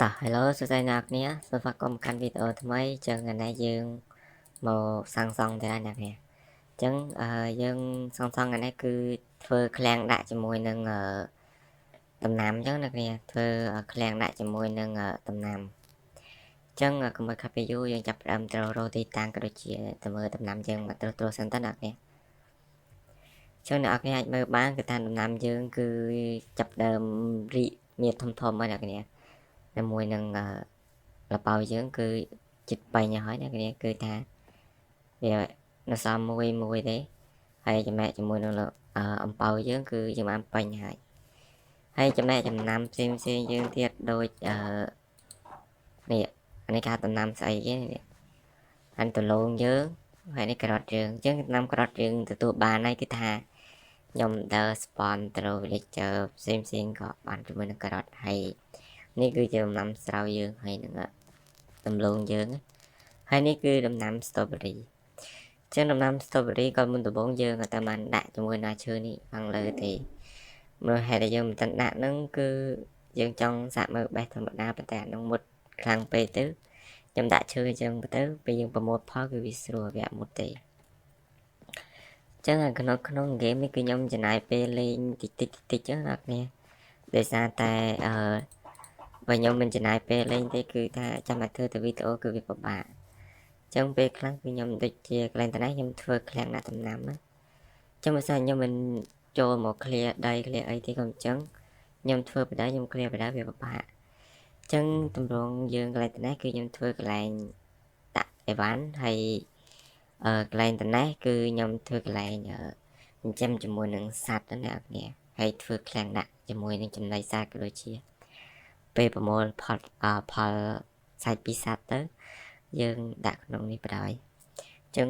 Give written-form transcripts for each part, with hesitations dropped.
Hello សួស្តីអ្នកគ្នាសូមស្វាគមន៍មកកាន់វីដេអូថ្មីចឹងថ្ងៃនេះខ្ញុំដើរ spawn ទៅ villager ផ្សេងៗក៏បានជាមួយនឹងការ៉ុតយើងចឹងនេះគឺជាដំណាំស្រូវយើងហើយនឹងដំឡូងយើងហើយនេះគឺដំណាំ strawberry ចឹងដំណាំ strawberry ក៏មុនដំបូងយើងអត់តាមបានដាក់ជាមួយនឹងឈើនេះខាងលើទេមើលហេតុតែយើងមិនទាន់ដាក់ហ្នឹងគឺយើងចង់សាកមើល base ធម្មតាប៉ុន្តែអានោះមុតខ្លាំងពេកទៅខ្ញុំដាក់ឈើចឹងទៅពេលយើងប្រមូលផលគឺវាស្រួលវាអត់មុតទេចឹងក្នុង game នេះគឺខ្ញុំចំណាយពេលលេងតិចៗចឹងអ្នកគ្នាដោយសារតែបើខ្ញុំមិនចំណាយពេលលេងទេគឺថាចាំតែធ្វើតែវីដេអូគឺវាពិបាកចឹងពេលខ្លះគឺខ្ញុំដូចជាកន្លែងតំណែងខ្ញុំធ្វើឃ្លាំងដាក់ដំណាំណាចឹងបើសិនខ្ញុំមិនចូលមក clear ដី clear អីទេក៏អញ្ចឹងខ្ញុំធ្វើបដៅខ្ញុំ clear បដៅវាពិបាកចឹងទម្រង់យើងកន្លែងតំណែងគឺខ្ញុំធ្វើកន្លែងដាក់អីវ៉ាន់ហើយកន្លែងតំណែងគឺខ្ញុំធ្វើកន្លែងចិញ្ចឹមជាមួយនឹងសត្វណាអ្នកគ្នាហើយធ្វើឃ្លាំងដាក់ជាមួយនឹងចំណីសាច់ពីសត្វទៅយើងដាក់ក្នុងនេះបដ ாய் ចឹង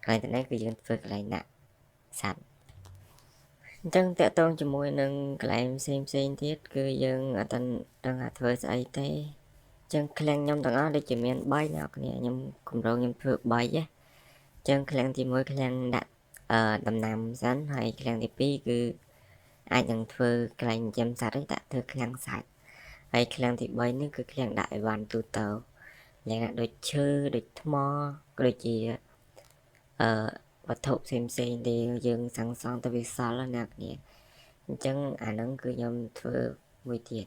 កន្លែងតំណែងគឺយើងធ្វើកន្លែងដាក់សត្វអញ្ចឹងតាក់ទងជាមួយនឹងកន្លែងផ្សេងៗទៀតគឺយើងអត់ដឹងថាធ្វើស្អីទេចឹងឃ្លាំងខ្ញុំទាំងអស់ដូចជាមាន 3 អ្នកគ្នាខ្ញុំគម្រោងខ្ញុំធ្វើ 3 ចឹងឃ្លាំងទី 1 ឃ្លាំងដាក់ដំណាំសិនហើយឃ្លាំងទី 2 គឺអាចនឹងធ្វើកន្លែងចិញ្ចឹមសត្វឯងដាក់ធ្វើឃ្លាំងសាច់ហើយឃ្លាំងទី 3 នេះគឺឃ្លាំងដាក់អីវ៉ាន់ទូទៅលក្ខណៈដូចឈើដូចថ្មក៏ដូចជាវត្ថុផ្សេងៗដែលយើងសាងសង់ទៅវាសល់ណាអ្នកគ្នាអញ្ចឹងអាហ្នឹងគឺខ្ញុំធ្វើមួយទៀត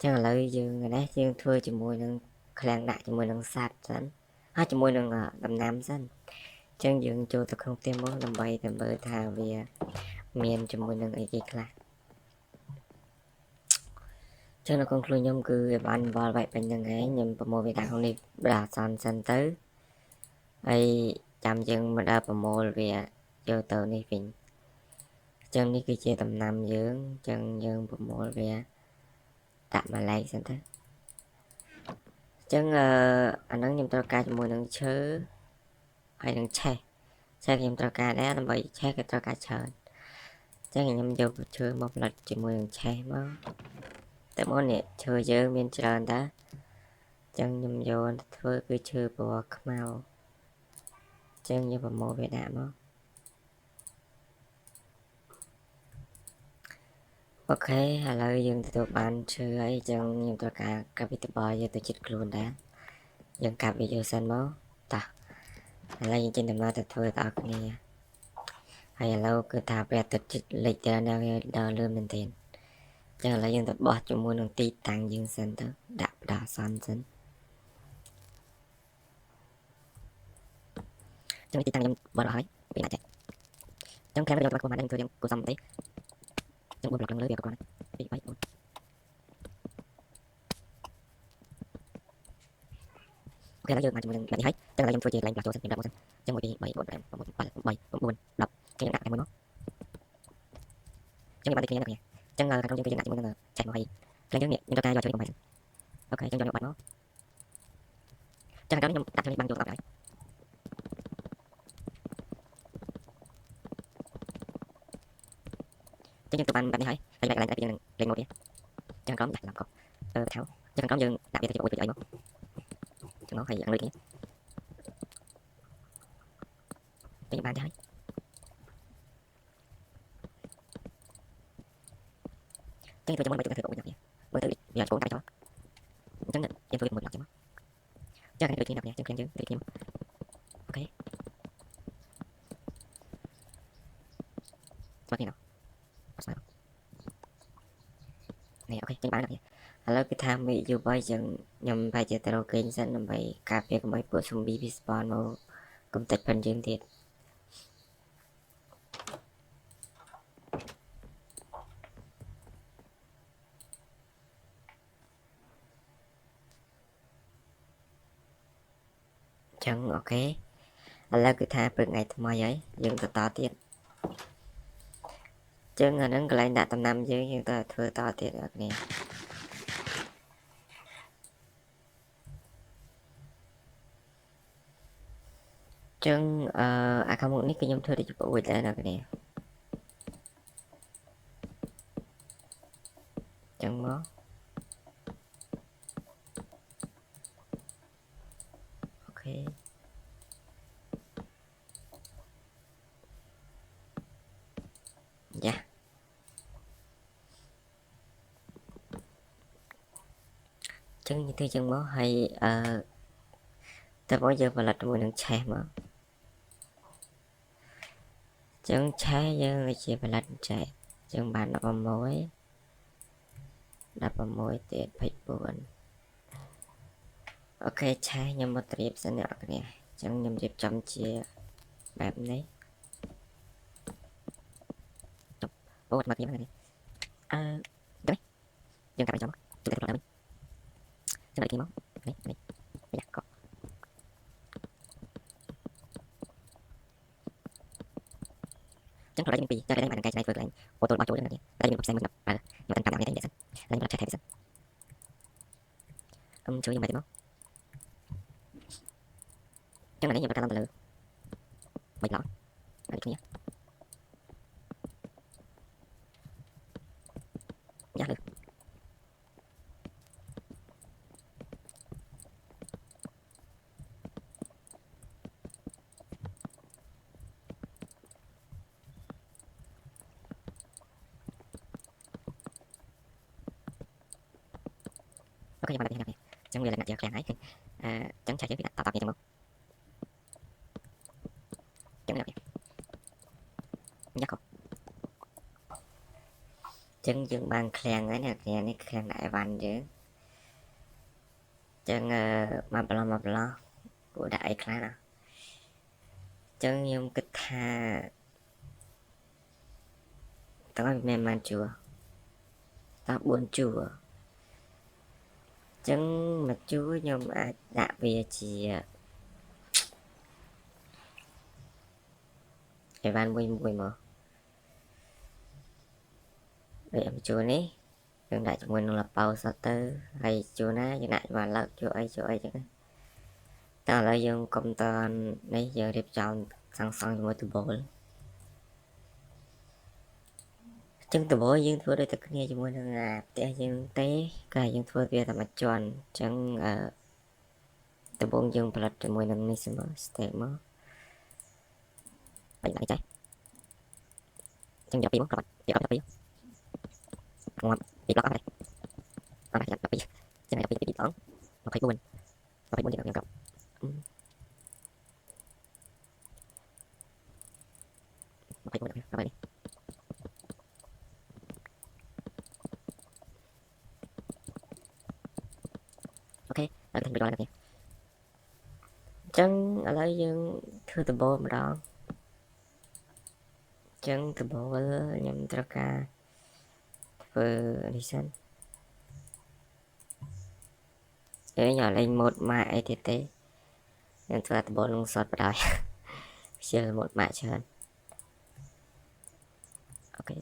ចឹងឥឡូវយើងធ្វើជាមួយនឹងឃ្លាំងដាក់ជាមួយនឹងសត្វសិនហើយជាមួយនឹងដំណាំសិនចឹងយើងចូលទៅក្នុងផ្ទះមកដើម្បីមើលថាវាមានជាមួយនឹងអីគេខ្លះចឹងនៅក្នុងខ្លួនខ្ញុំគឺវាបានវល់វែកពេញហ្នឹងឯងខ្ញុំប្រមូលវាដាក់ក្នុងនេះបដាអសន្នសិនទៅហើយចាំយើងមកដើរប្រមូលវាយកទៅនេះវិញចឹងនេះគឺជាដំណាំយើងចឹងយើងប្រមូលវាដាក់មួយឡែកសិនទៅចឹងអាហ្នឹងខ្ញុំត្រូវការជាមួយនឹងឈើហើយនឹងឆេះខ្ញុំត្រូវការដែរដើម្បីឆេះក៏ត្រូវការច្រើនចឹងខ្ញុំយកឈើមកផលិតជាមួយនឹងឆេះមកតែមុននេះឈើយើងមានច្រើនតាចឹងខ្ញុំយកធ្វើគឺឈើពណ៌ខ្មៅចឹងយើងប្រមូលវាដាក់មកអូខេឥឡូវយើងទទួលបានឈើហើយចឹងខ្ញុំត្រូវការកាប់វាទៅជិតខ្លួនដែរយើងកាប់វាយកសិនមកតោះឥឡូវយើងចេញដំណើរទៅធ្វើតើអ្នកគ្នាហើយឥឡូវគឺថាព្រះអាទិត្យជិតលិចទៅដល់លឿនមែនទែនចឹងឥឡូវយើងទៅបោះជាមួយនឹងទីតាំងយើងសិនទៅដាក់បដាអសន្នសិនចឹងទីតាំងខ្ញុំបោះដល់ហើយពីណាចេះចឹង claim យើងធ្វើយ៉ាងគួរសមទេចឹង 4 block លើវាក៏គ្រាន់2 3 4 អូខេឥឡូវយើងបានជាមួយនឹងបែបនេះហើយចឹងឥឡូវយើងធ្វើជា line block ចូលសិនខ្ញុំដាក់មកសិនចឹង 1 2 3 4 5 6 7 8 9 10ចឹងខ្ញុំដាក់តែមួយមកចឹងយើងបានទីគ្នាអ្នកគ្នាចឹងខាងក្នុងយើងគឺយើងដាក់ជាមួយនឹងឆេះមកហើយ claim យើងនេះយើងត្រូវការយកជួយកុំហើយសិនអូខេចឹងយកបាត់មកចឹងខាងខ្ញុំដាក់ជួយបាំងចូលដល់ហើយចឹងយើងបានបែបនេះហើយហើយយើងដាក់ line តែពីនឹងលេងម៉ូតវាចឹងខាងខ្ញុំដាក់ line ទៅពីអុយអុយចឹងយើងកំ ចឹងយើងធ្វើជាមួយនឹងមើលទៅវាអត់គោលតែចោល chẳng nhận em tôi một lọc chứ mà chắc cái được như nào nhé chẳng khen chứ được ok mất như nào này ok chẳng bán được nhỉแล้วគឺថាមេយោបល់យើងខ្ញុំបែរជាទៅរកគេងសិនដើម្បីការពារកុំឲ្យពួក zombie ពី spawn មកកុំតិចប៉ុនយើងទៀតចឹងអូខេឥឡូវគឺថាព្រឹកថ្ងៃថ្មីហើយយើងទៅតទៀតចឹងអាហ្នឹងកន្លែងដាក់ដំណាំយើងទៅធ្វើតទៀតអ្នកនេះចឹងអាខាងមុខនេះគឺខ្ញុំធ្វើដូចប្រួយដែរអ្នកនេះចឹងមកអូខេយ៉ាចឹងនិយាយចឹងមកហើយតែមកយើងផលិតជាមួយនឹងឆេះមកចឹងឆេះយើងជាផលិតចេះចឹងបាន16ទៀត24អូខេឆេះខ្ញុំមកត្រៀបសិនអ្នកនរចឹងខ្ញុំរៀបចំជាបែបនេះអូមកទៀតនេះនេះយើងកាត់ចំទៅដល់នេះចឹងដល់ទីមកនេះយ៉ាកចឹងkalau ada mimpi jangan ada yang kayak sniper lain foto baca udah nanti ada yang bisa menggunakan menggunakan kamera yang biasa lain berchat biasa coba yang mau jangan ada yang berkata terlalu baik lah ada punya ya được ok nhưng mà đây này trong người là nặng giờ kèn ấy chẳng chạy chứ bị tạo như trong mơ chẳng được nhắc không chân dương bằng kèn ấy nè kèn này kèn đại văn chứ chân mà lo của đại khá nào chân nhưng cái tha tao mềm man chùa tao buồn chùa chân mà chú nhưng mà đã về chỉ cái van mùi mà để em chú ní đừng đại chúng mình là bao sao tư hay chú ná dừng lại mà lợt chú ấy chứ tao là dùng công tơ đấy giờ đẹp chọn sẵn sàng mỗi từ bộ chân từ bộ dương thua đôi thực nghe cho mỗi lần là để dương tế cái dương thua về tầm mặt tròn chân từ bộ dươngផលិតជាមួយនឹងនេះសិនមកstepមកបាញ់lại trái chân giờ đi mất rồi giờ có đi ngon đi lót này nó lại đi chân này đi toán nó phải buồn gì được không nó phải buồn được rồi đi ok là thành video này kìa chân ở đây dương thưa từ bộ mà đó chân từ bộ nhầm tra ca vừa đi sân để nhỏ lên một mại thì tế nên tôi từ bộ lông sọt vào đời chưa một mại trơn ok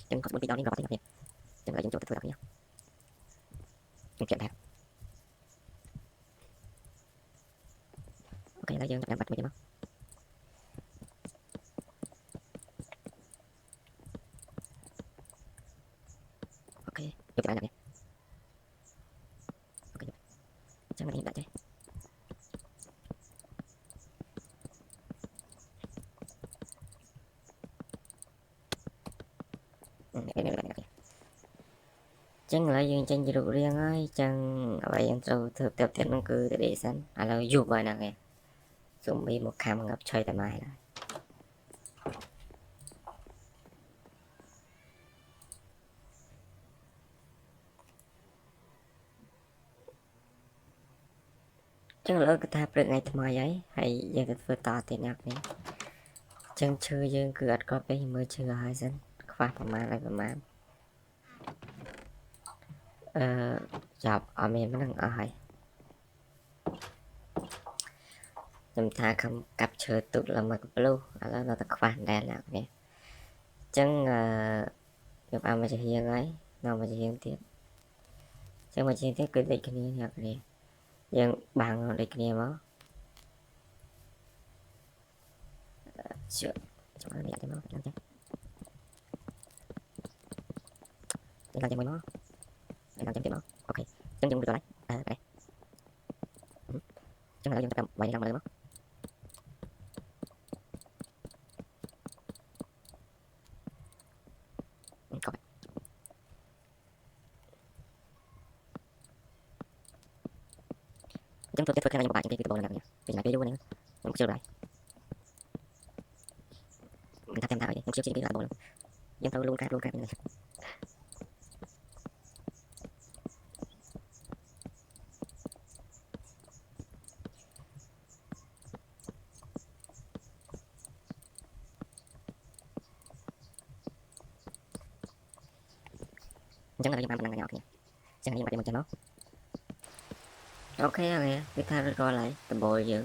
chân có một video đi gặp thì chân lại chân chỗ tôi đọc nhé chân chuyện đẹp ok là dương làm bật mình ok chụp lại nè ok chắc là hiện tại chơi ចឹងឥឡូវយើងចេញជារូបរាងហើយចឹងអ្វីយើងត្រូវធ្វើទៅទៀតហ្នឹងគឺទៅដេកសិនឥឡូវយប់ហើយហ្នឹងឯងស៊ុំប៊ីមកខំងាប់ឆុយតែម៉ែឡើយចឹងឥឡូវគឺថាព្រឹកថ្ងៃថ្មីហើយយើងទៅធ្វើតទៀតអ្នកនេះចឹងឈើយើងគឺអត់គ្រប់ទេមើលឈើហើយសិនខ្វះប្រមាណហើយប្រមាណចាប់អត់មានហ្នឹងអស់ហើយខ្ញុំថាខំកាប់ឈើទុកឡើងមកក្ពលុះឥឡូវនៅតែខ្វះដែរអ្នកនេះចឹងខ្ញុំឲ្យមកជាហៀងហើយនៅមកជាហៀងទៀតចឹងមកជាហៀងទៀតគឺដូចគ្នាអ្នកនេះយើងបាំងដូចគ្នាមកជឿចាំឲ្យអ្នកទៅមកចាំចាំចាំចាំមួយមកចាំចាំទៀតមកអូខេចឹងយើងទៅដល់ហើយចឹងឥឡូវយើងទៅវាយឡើងមកលើមកកប់ចឹងធ្វើខាងនេះមកបាច់គេគឺបងណាស់ពីណាពេលយូរនេះខ្ញុំជឿដែរមិនថាចាំថាអីខ្ញុំជឿជាងគេឡាបងយើងត្រូវលូនកាត់នេះចឹងឥឡូវយើងបានប៉ុណ្ណឹងហើយអ្នកចឹងយើងមកចាំមកអូខេហើយគឺថារត់រាល់ហើយដំបូលយើង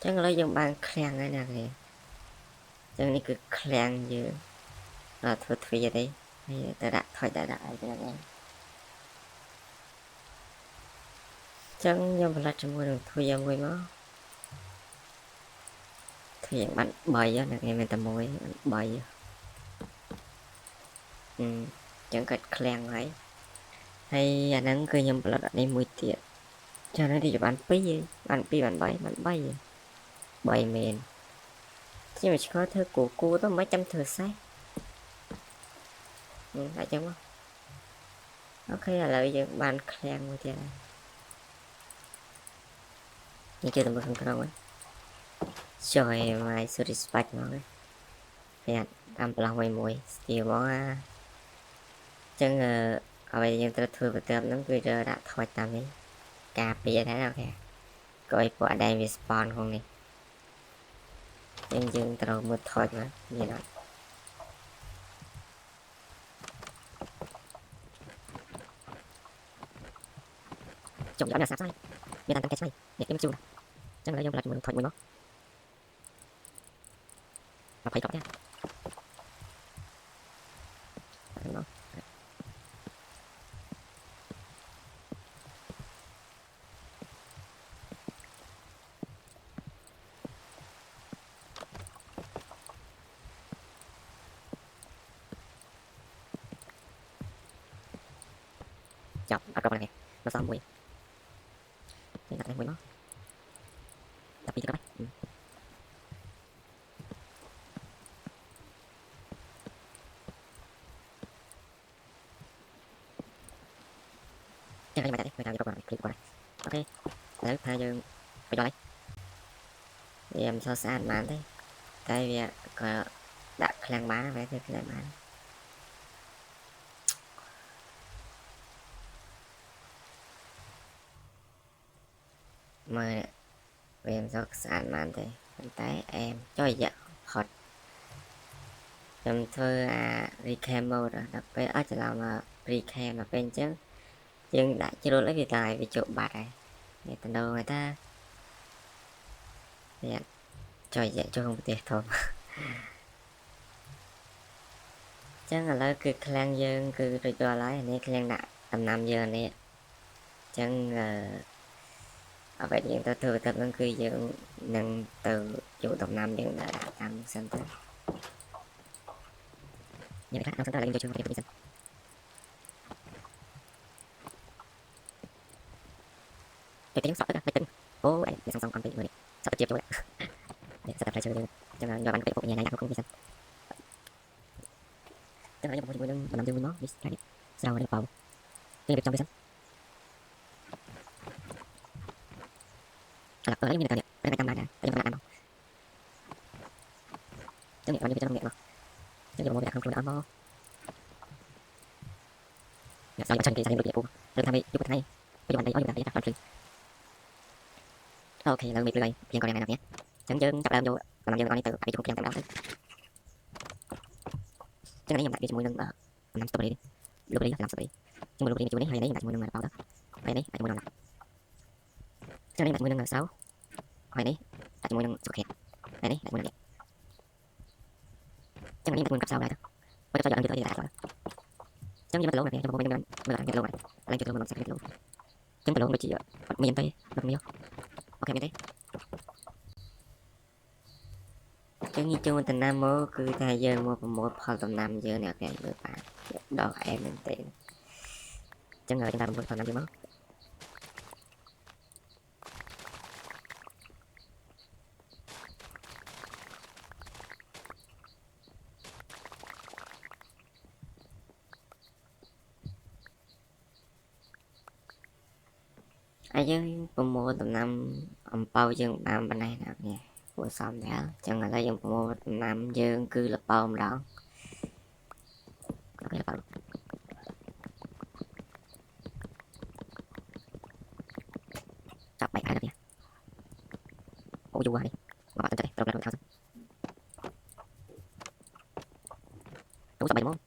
ចឹងឥឡូវយើងបានឃ្លាំងហើយអ្នកនេះចឹងនេះគឺឃ្លាំងយើងធ្វើទ្វារទេហើយទៅដាក់ថយដាក់អីទៅហ្នឹងចឹងខ្ញុំផលិតជាមួយនឹងទ្វារមួយមកទ្វារបាន3ណាគេមានតែមួយ3ចឹងកាត់ឃ្លាំងហើយអាហ្នឹងគឺខ្ញុំផលិតនេះមួយទៀតចឹងនេះទៅបាន2ហើយបាន2បាន3បាន3មែនខ្ញុំឆ្កល់ធ្វើគូទៅមិនចាំធ្វើសេះដាក់ចឹងមកអូខេឥឡូវយើងបានឃ្លាំងមួយទៀតហើយនេះគឺតាមខាងក្នុងហ្នឹងJoy my satisfied មកវាតាមប្លោះមួយស្ទៀវមកចឹងអ្វីយើងត្រូវធ្វើបន្ទាប់ហ្នឹងគឺដាក់ថយតាមនេះការពារដែរអូខេកុំឲ្យពួកអដែងវា spawn ក្នុងនេះយើងត្រូវមើលថយមកមានអត់ចុះយកណាសាប់ស្អីមានតែកែស្អីនេះខ្ញុំជួចឹងឥឡូវយើងផ្លាត់ជាមួយថយមួយមក20កប់ទៀតចាប់អត់កប់ហ្នឹងមកសំមួយនេះដាក់មួយមកដាក់ពីទៅកប់ចឹងហើយមកដាក់នេះមកដាក់យកកប់មកคลิกគាត់អូខេឥឡូវថាយើងទៅដល់ហើយវាមិនសូវស្អាតបានទេតែវាក៏ដាក់ខ្លាំងបានវាគឺខ្លាំងបានមើលវាមិនសូវស្អាតបានទេប៉ុន្តែអែមចុះរយៈផុតខ្ញុំធ្វើrecam mode ដល់ពេលអត់ច្រឡំrecam ដល់ពេលអញ្ចឹងយើងដាក់ជ្រុលឲ្យវាតែវាជក់បាត់ហើយនេះទៅហើយតាវាចុះរយៈចូលក្នុងប្រទេសធំចឹងឥឡូវគឺឃ្លាំងយើងគឺរួចរាល់ហើយនេះឃ្លាំងដាក់ដំណាំយើងនេះចឹងអ្វីយើងត្រូវធ្វើទៅហ្នឹងគឺយើងនឹងទៅយកដំណាំយើងដាក់តាមសិនទៅយើងថាតាមសិនទៅយើងយកជួយទៅសិនតែយើងសក់ទៅអូអីសងអំពីមើលសក់ទៅជាចូល để sẽ tập chơi cho là do bạn cái bộ nhà này không biết sao cho là một mình làm dương nó đi cái sao để vào cái việc trong cái sân là ở đây mình cái cái cam này cái mà làm chứ nghiệp như cái nghệ mà chứ nghiệp một việc không có ấm sao chân thì sao được vụ được tham giúp thay bây giờ đây có nhiều cái làm ok là mình đây phiên con này nhé chẳng chứ tập làm vô làm vô con đi từ phải chụp đó chứ này nhầm lại cái mùi nâng làm stop đi lúc đi làm stop đi nhưng mà lúc đi chú đấy hay đấy lại mùi nâng là bao đó hay đấy lại mùi nâng chứ này lại mùi nâng là 6 hay đấy lại mùi nâng xuất hiện hay đấy lại mùi nâng chứ này mùi cấp sau lại đó có cho giờ ăn tới lại rồi chứ như mà lâu này cho mùi nâng mới là lâu này lên cho lâu mình sẽ lâu chứ mà lâu mới chỉ miền tây được nhiều ok miền tây chứ như chung tình nam mô cứ thay giờ một phần tầm năm giờ nè cái người bạn đó em mình tiền chứ ngờ chúng ta một phần năm giờ mất ai chứ mua tầm năm bao dương bạn bên này nè nha của xong đã chẳng là lấy dùng mua năm dương cứ là bao đó ok là bao tập bảy cái được nha ủa du qua đi mà bạn tên đây rồi thao đúng tập bảy đúng không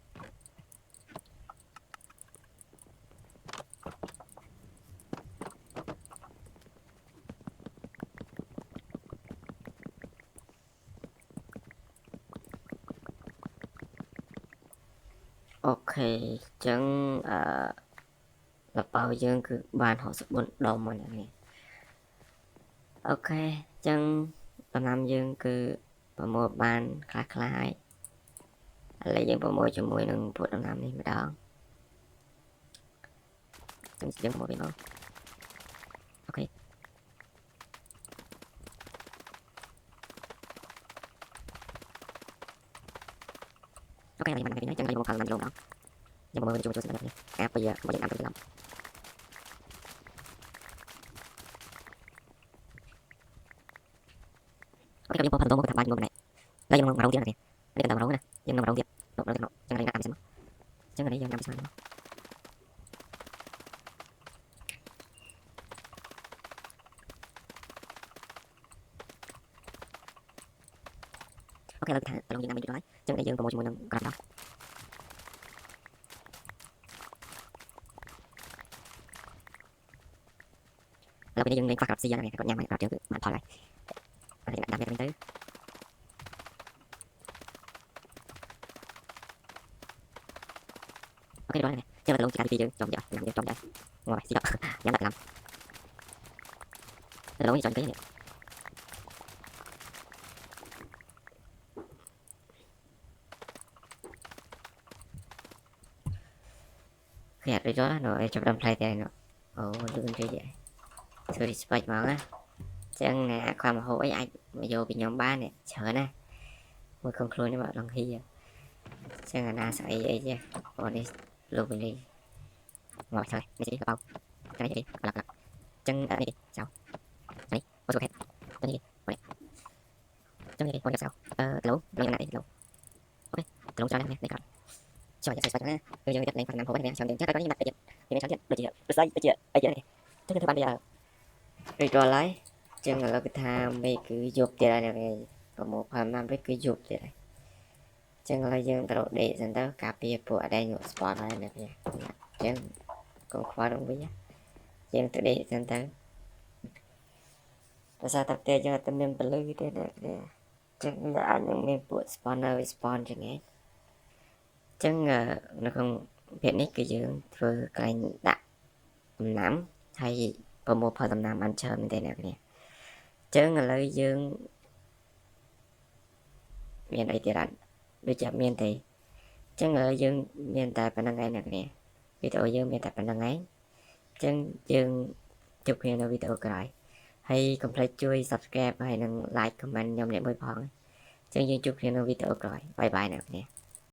ok chẳng là bao dương cứ bàn họ sẽ bốn đồng mà nè ok chẳng tầm năm dương cứ mua bàn khá khá lấy những mua cho mùi nâng phụ tầm năm đi mà đó chẳng chỉ mua bên đó ok ok là mình phải nói chẳng là một phần làm luôn đó nhưng mà mình chung sẽ được nha bây giờ một điểm năm được lắm ok kalau phần một cái thằng này đây là đầu tiên này đây là đầu này nhưng đầu tiên đầu tiên chẳng là làm sao chẳng là đây làm sao ok là thằng đầu tiên làm mình được nói chẳng là dương của một lần đó là bây giờ mình phát gặp gì này còn nhà mày vào trước bạn thoại lại và thì bạn làm việc mình tới ok đó này chứ là luôn chỉ cần trong giờ làm việc trong giờ ngoài xí đó nhắm lại làm là lâu chọn cái này khi rồi đó rồi trong đâm play đây nó ồ đừng chơi vậy thôi spike mà á chẳng nè qua mà hối ai mà vô bị nhóm ba nè chờ nè mới không luôn nhưng mà lần khi chẳng là na sợi ấy chứ còn đi luôn mình đi ngồi thôi mấy chỉ bao cái này đi lật lật chân ở đây đi sao đấy có số hết chân đi đây chân đi con sao lỗ lên lại lỗ ok lỗ cho này đây còn cho nhà sai sai bây giờ này phần năm hối này chọn chắc có những mặt để những chọn được chưa được sai được chưa ấy vậy này chắc thứ ba bây giờ rồi rồi lấy chân là cái tham mấy cứ dục thì là này có một phần năm với cứ dục thì này chân là dân tạo để dần tới cà phê của đây một spot này nè chân còn khoa đồng với dân tự để dần tới sao tập thể cho tâm nhân bật lưỡi thế này chân là những mình buat spawner spawn chẳng ấy chân nó không biết nít cái dương vừa cái đặt nắm hay một phần tầm năm ăn chơi mình thế nào nè chân là lấy dương miền ấy thì đặt đôi chậm miền thì chân là dương miền tại phần năng ấy nè video dương miền tại phần năng ấy chân dương chụp hình ở video cái hay complete chui subscribe hay năng like comment nhầm nhẹ bơi phong. Chân dương chúc cho nó video rồi. Bye bye nào nha.